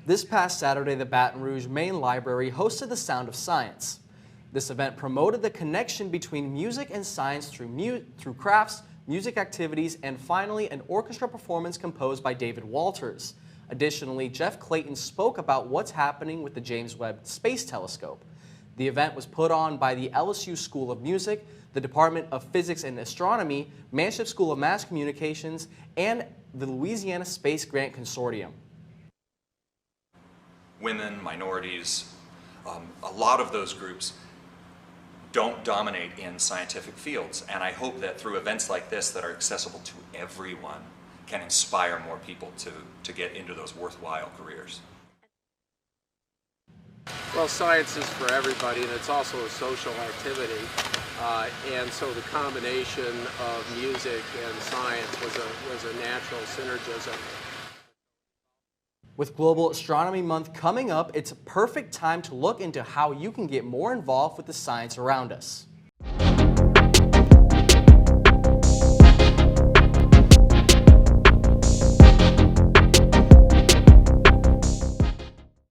This past Saturday, the Baton Rouge Main Library hosted the Sound of Science. This event promoted the connection between music and science through crafts, music activities, and finally an orchestra performance composed by David Walters. Additionally, Jeff Clayton spoke about what's happening with the James Webb Space Telescope. The event was put on by the LSU School of Music, the Department of Physics and Astronomy, Manship School of Mass Communications, and the Louisiana Space Grant Consortium. Women, minorities, a lot of those groups don't dominate in scientific fields, and I hope that through events like this that are accessible to everyone can inspire more people to get into those worthwhile careers. Well, science is for everybody, and it's also a social activity, and so the combination of music and science was a natural synergism. With Global Astronomy Month coming up, it's a perfect time to look into how you can get more involved with the science around us.